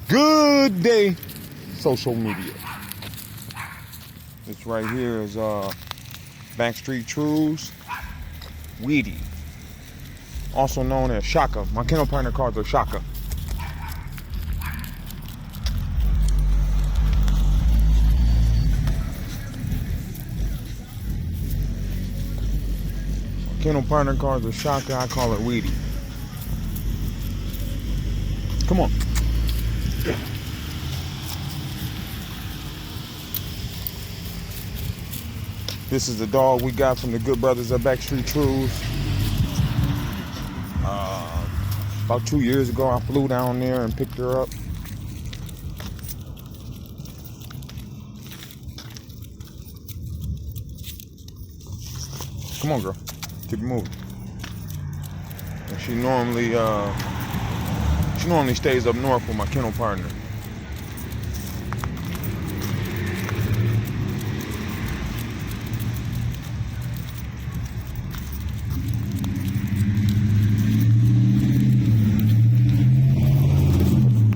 Good day, social media. This right here is Backstreet Trues, Wheatie, also known as Shaka. My kennel partner calls her Shaka. My kennel partner calls her Shaka. I call her Wheatie. Come on. This is the dog we got from the good brothers at Backstreet Trues. About 2 years ago, I flew down there and picked her up. Come on, girl. Keep it moving. And she normally stays up north with my kennel partner.